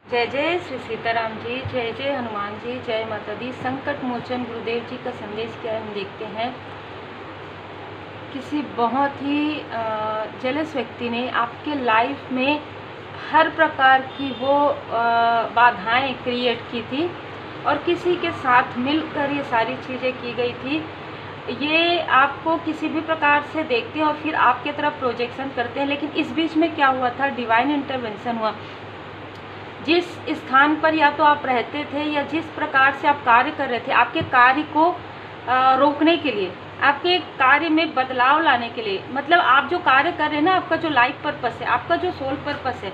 जय जय श्री सीताराम जी, जय जय हनुमान जी, जय माता दी। संकट मोचन गुरुदेव जी का संदेश क्या है हम देखते हैं। किसी बहुत ही जेलस व्यक्ति ने आपके लाइफ में हर प्रकार की वो बाधाएं क्रिएट की थी और किसी के साथ मिलकर ये सारी चीज़ें की गई थी। ये आपको किसी भी प्रकार से देखते हैं और फिर आपके तरफ प्रोजेक्शन करते हैं। लेकिन इस बीच में क्या हुआ था, डिवाइन इंटरवेंशन हुआ। जिस स्थान पर या तो आप रहते थे या जिस प्रकार से आप कार्य कर रहे थे, आपके कार्य को रोकने के लिए, आपके कार्य में बदलाव लाने के लिए, मतलब आप जो कार्य कर रहे हैं ना, आपका जो लाइफ पर्पस है, आपका जो सोल पर्पस है,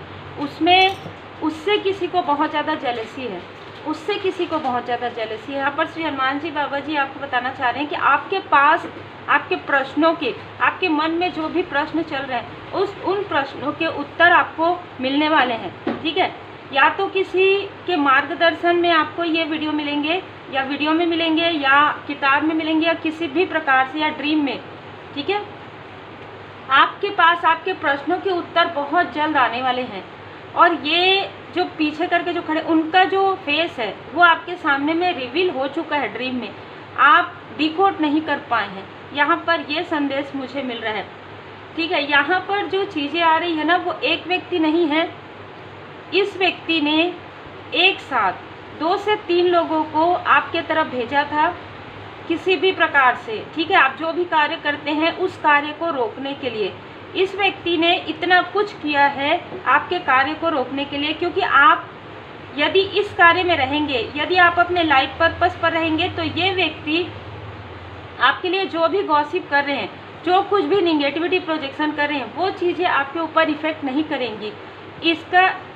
उससे किसी को बहुत ज़्यादा जेलसी है, उससे किसी को बहुत ज़्यादा जेलसी है। यहाँ पर श्री हनुमान जी बाबा जी आपको बताना चाह रहे हैं कि आपके पास आपके प्रश्नों के, आपके मन में जो भी प्रश्न चल रहे हैं, उन प्रश्नों के उत्तर आपको मिलने वाले हैं। ठीक है, या तो किसी के मार्गदर्शन में आपको ये वीडियो मिलेंगे, या वीडियो में मिलेंगे, या किताब में मिलेंगे, या किसी भी प्रकार से, या ड्रीम में। ठीक है, आपके पास आपके प्रश्नों के उत्तर बहुत जल्द आने वाले हैं। और ये जो पीछे करके जो खड़े, उनका जो फेस है वो आपके सामने में रिवील हो चुका है ड्रीम में, आप डिकोड नहीं कर पाए हैं। यहाँ पर ये संदेश मुझे मिल रहा है। ठीक है, यहाँ पर जो चीज़ें आ रही है ना, वो एक व्यक्ति नहीं है। इस व्यक्ति ने एक साथ 2 से 3 लोगों को आपके तरफ भेजा था किसी भी प्रकार से। ठीक है, आप जो भी कार्य करते हैं उस कार्य को रोकने के लिए इस व्यक्ति ने इतना कुछ किया है आपके कार्य को रोकने के लिए। क्योंकि आप यदि इस कार्य में रहेंगे, यदि आप अपने लाइफ पर्पस पर रहेंगे, तो ये व्यक्ति आपके लिए जो भी गॉसिप कर रहे हैं, जो कुछ भी निगेटिविटी प्रोजेक्शन कर रहे हैं, वो चीज़ें आपके ऊपर इफेक्ट नहीं करेंगी।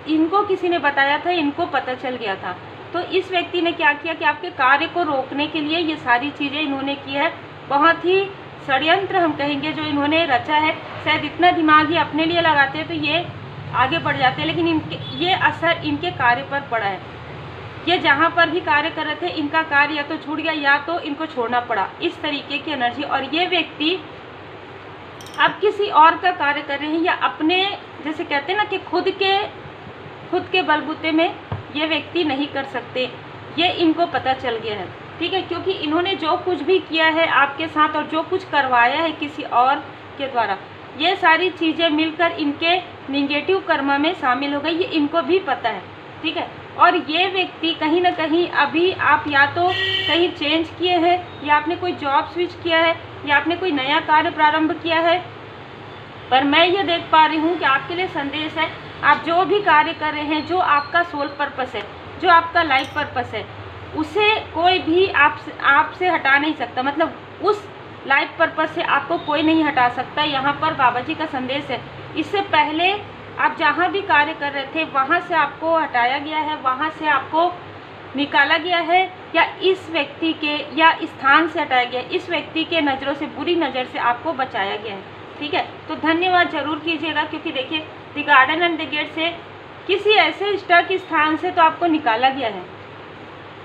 इनको किसी ने बताया था, इनको पता चल गया था। तो इस व्यक्ति ने क्या किया कि आपके कार्य को रोकने के लिए ये सारी चीज़ें इन्होंने की है। बहुत ही षड्यंत्र हम कहेंगे जो इन्होंने रचा है। शायद इतना दिमाग ही अपने लिए लगाते हैं तो ये आगे बढ़ जाते हैं, लेकिन ये असर इनके कार्य पर पड़ा है। ये जहाँ पर भी कार्य कर रहे थे, इनका कार्य या तो छूट गया या तो इनको छोड़ना पड़ा, इस तरीके की एनर्जी। और ये व्यक्ति अब किसी और का कार्य कर रहे हैं, या अपने, जैसे कहते हैं ना कि खुद के बलबूते में ये व्यक्ति नहीं कर सकते, ये इनको पता चल गया है। ठीक है, क्योंकि इन्होंने जो कुछ भी किया है आपके साथ और जो कुछ करवाया है किसी और के द्वारा, ये सारी चीज़ें मिलकर इनके निगेटिव कर्म में शामिल हो गई, ये इनको भी पता है। ठीक है, और ये व्यक्ति कहीं ना कहीं अभी आप या तो कहीं चेंज किए हैं, या आपने कोई जॉब स्विच किया है, या आपने कोई नया कार्य प्रारंभ किया है। पर मैं ये देख पा रही हूँ कि आपके लिए संदेश है, आप जो भी कार्य कर रहे हैं, जो आपका सोल पर्पस है, जो आपका लाइफ पर्पस है, उसे कोई भी आपसे हटा नहीं सकता। मतलब उस लाइफ पर्पस से आपको कोई नहीं हटा सकता। यहाँ पर बाबा जी का संदेश है, इससे पहले आप जहाँ भी कार्य कर रहे थे वहाँ से आपको हटाया गया है, वहाँ से आपको निकाला गया है, या इस व्यक्ति के या स्थान से हटाया गया है, इस व्यक्ति के नज़रों से, बुरी नज़र से आपको बचाया गया है। ठीक है, तो धन्यवाद जरूर कीजिएगा, क्योंकि देखिए the garden and the gate से किसी ऐसे स्टक स्थान से तो आपको निकाला गया है।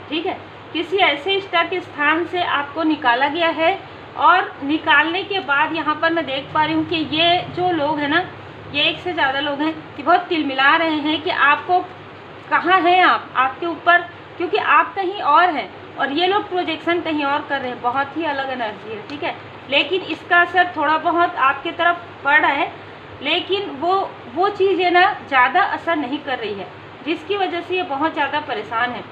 ठीक है, किसी ऐसे स्टक स्थान से आपको निकाला गया है, और निकालने के बाद यहाँ पर मैं देख पा रही हूँ कि ये जो लोग हैं ना, ये एक से ज़्यादा लोग हैं कि बहुत तिलमिला रहे हैं कि आपको कहाँ हैं आपके ऊपर, क्योंकि आप कहीं और हैं और ये लोग प्रोजेक्शन कहीं और कर रहे हैं। बहुत ही अलग एनर्जी है। ठीक है, लेकिन इसका असर थोड़ा बहुत आपके तरफ पड़ रहा है, लेकिन वो चीज़ें ना ज़्यादा असर नहीं कर रही है, जिसकी वजह से ये बहुत ज़्यादा परेशान है।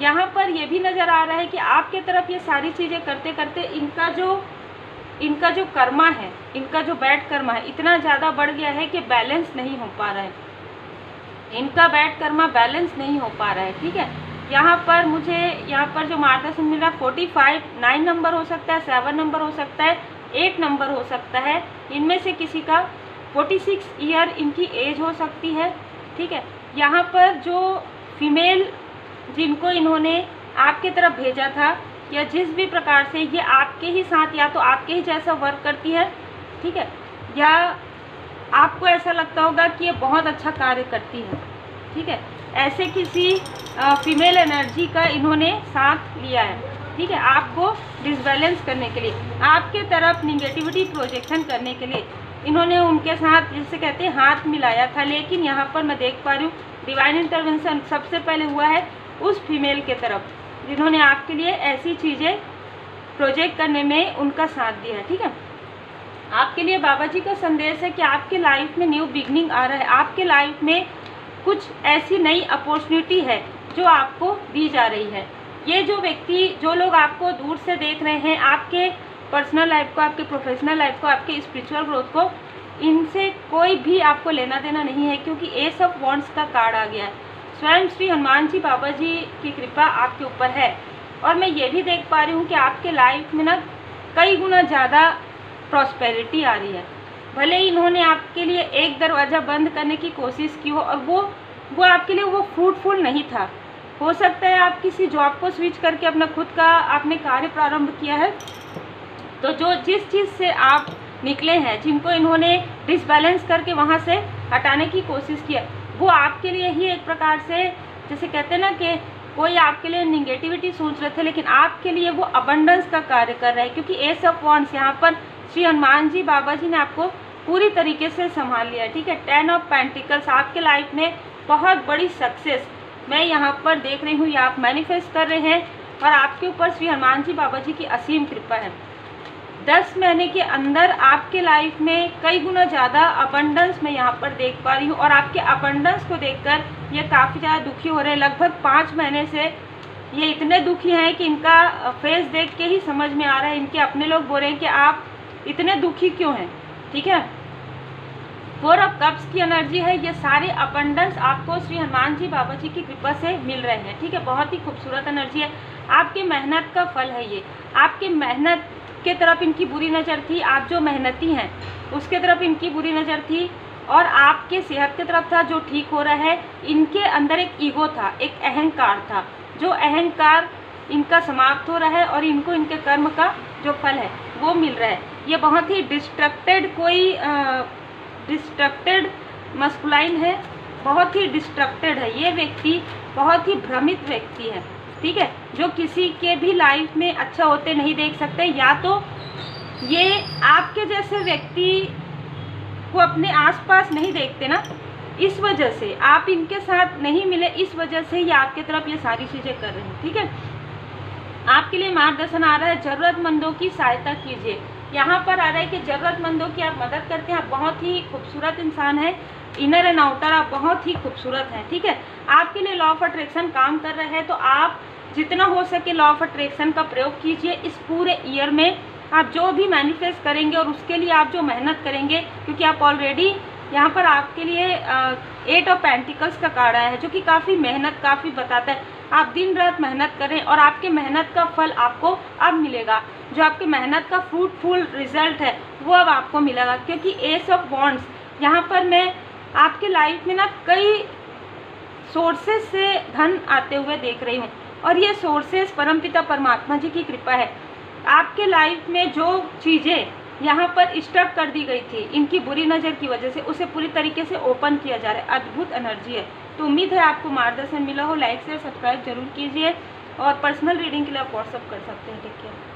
यहाँ पर ये भी नज़र आ रहा है कि आपके तरफ ये सारी चीज़ें करते करते इनका जो कर्मा है, इनका जो बैड कर्मा है, इतना ज़्यादा बढ़ गया है कि बैलेंस नहीं हो पा रहा है। इनका बैड कर्मा बैलेंस नहीं हो पा रहा है। ठीक है, यहाँ पर जो मार्गदर्शन मिल रहा है, 45 9 नंबर हो सकता है, 7 नंबर हो सकता है, 8 नंबर हो सकता है। इनमें से किसी का 46 ईयर इनकी एज हो सकती है। ठीक है, यहाँ पर जो फीमेल जिनको इन्होंने आपके तरफ भेजा था, या जिस भी प्रकार से ये आपके ही साथ या तो आपके ही जैसा वर्क करती है। ठीक है, या आपको ऐसा लगता होगा कि ये बहुत अच्छा कार्य करती है। ठीक है, ऐसे किसी फीमेल एनर्जी का इन्होंने साथ लिया है। ठीक है, आपको डिसबैलेंस करने के लिए, आपके तरफ निगेटिविटी प्रोजेक्शन करने के लिए। इन्होंने उनके साथ जिसे कहते हैं हाथ मिलाया था, लेकिन यहाँ पर मैं देख पा रही हूँ डिवाइन इंटरवेंशन सबसे पहले हुआ है उस फीमेल के तरफ, जिन्होंने आपके लिए ऐसी चीज़ें प्रोजेक्ट करने में उनका साथ दिया है। ठीक है, आपके लिए बाबा जी का संदेश है कि आपके लाइफ में न्यू बिगनिंग आ रहा है, आपके लाइफ में कुछ ऐसी नई अपॉर्चुनिटी है जो आपको दी जा रही है। ये जो व्यक्ति, जो लोग आपको दूर से देख रहे हैं, आपके पर्सनल लाइफ को, आपके प्रोफेशनल लाइफ को, आपके स्पिरिचुअल ग्रोथ को, इनसे कोई भी आपको लेना देना नहीं है, क्योंकि एस ऑफ वॉन्ड्स का कार्ड आ गया है। स्वयं श्री हनुमान जी बाबा जी की कृपा आपके ऊपर है। और मैं ये भी देख पा रही हूँ कि आपके लाइफ में ना कई गुना ज़्यादा प्रॉस्पेरिटी आ रही है। भले ही इन्होंने आपके लिए एक दरवाज़ा बंद करने की कोशिश की हो और वो आपके लिए वो फ्रूटफुल नहीं था। हो सकता है आप किसी जॉब को स्विच करके अपना खुद का आपने कार्य प्रारंभ किया है, तो जो जिस चीज़ से आप निकले हैं, जिनको इन्होंने डिसबैलेंस करके वहाँ से हटाने की कोशिश की है, वो आपके लिए ही एक प्रकार से, जैसे कहते हैं ना कि कोई आपके लिए नेगेटिविटी सोच रहे थे, लेकिन आपके लिए वो अबंडेंस का कार्य कर रहा है, क्योंकि एस ऑफ वॉन्ड्स यहाँ पर श्री हनुमान जी बाबा जी ने आपको पूरी तरीके से संभाल लिया है। ठीक है, 10 ऑफ पेंटिकल्स आपके लाइफ में बहुत बड़ी सक्सेस मैं यहाँ पर देख रही हूँ, ये आप मैनिफेस्ट कर रहे हैं और आपके ऊपर श्री हनुमान जी बाबा जी की असीम कृपा है। 10 महीने के अंदर आपके लाइफ में कई गुना ज़्यादा अबंडेंस मैं यहाँ पर देख पा रही हूँ, और आपके अबंडेंस को देखकर ये काफ़ी ज़्यादा दुखी हो रहे हैं। लगभग 5 महीने से ये इतने दुखी हैं कि इनका फेस देख के ही समझ में आ रहा है, इनके अपने लोग बोल रहे हैं कि आप इतने दुखी क्यों हैं। ठीक है, 4 ऑफ कप्स की एनर्जी है, ये सारे अबंडेंस आपको श्री हनुमान जी बाबा जी की कृपा से मिल रहे हैं। ठीक है, बहुत ही खूबसूरत एनर्जी है, आपकी मेहनत का फल है ये। आपके मेहनत के तरफ इनकी बुरी नज़र थी, आप जो मेहनती हैं उसके तरफ इनकी बुरी नज़र थी, और आपके सेहत की तरफ था जो ठीक हो रहा है। इनके अंदर एक ईगो था, एक अहंकार था, जो अहंकार इनका समाप्त हो रहा है और इनको इनके कर्म का जो फल है वो मिल रहा है। ये बहुत ही डिस्ट्रक्टेड मस्कुलाइन है, बहुत ही डिस्ट्रक्टेड है ये व्यक्ति, बहुत ही भ्रमित व्यक्ति है। ठीक है, जो किसी के भी लाइफ में अच्छा होते नहीं देख सकते, या तो ये आपके जैसे व्यक्ति को अपने आसपास नहीं देखते ना, इस वजह से आप इनके साथ नहीं मिले, इस वजह से ये आपके तरफ ये सारी चीज़ें कर रहे हैं। ठीक है, आपके लिए मार्गदर्शन आ रहा है, ज़रूरतमंदों की सहायता कीजिए। यहाँ पर आ रहा है कि ज़रूरतमंदों की आप मदद करते हैं, आप बहुत ही खूबसूरत इंसान हैं, इनर एंड आउटर आप बहुत ही खूबसूरत हैं। ठीक है, आपके लिए लॉ ऑफ अट्रैक्शन काम कर रहा है, तो आप जितना हो सके लॉ ऑफ अट्रैक्शन का प्रयोग कीजिए। इस पूरे ईयर में आप जो भी मैनिफेस्ट करेंगे और उसके लिए आप जो मेहनत करेंगे, क्योंकि आप ऑलरेडी यहाँ पर आपके लिए 8 ऑफ पेंटिकल्स का कार्ड आया है, जो कि काफ़ी मेहनत काफ़ी बताता है। आप दिन रात मेहनत करें और आपके मेहनत का फल आपको अब मिलेगा, जो आपके मेहनत का फ्रूटफुल रिजल्ट है वो अब आपको मिलेगा। क्योंकि एस ऑफ वॉन्ड्स यहाँ पर मैं आपके लाइफ में ना कई सोर्सेज से धन आते हुए देख रही हूँ, और ये सोर्सेज परमपिता परमात्मा जी की कृपा है। आपके लाइफ में जो चीज़ें यहाँ पर स्टक कर दी गई थी इनकी बुरी नज़र की वजह से, उसे पूरी तरीके से ओपन किया जा रहा है। अद्भुत एनर्जी है, तो उम्मीद है आपको मार्गदर्शन मिला हो। लाइक शेयर सब्सक्राइब जरूर कीजिए, और पर्सनल रीडिंग के लिए आप व्हाट्सअप कर सकते हैं। Take care.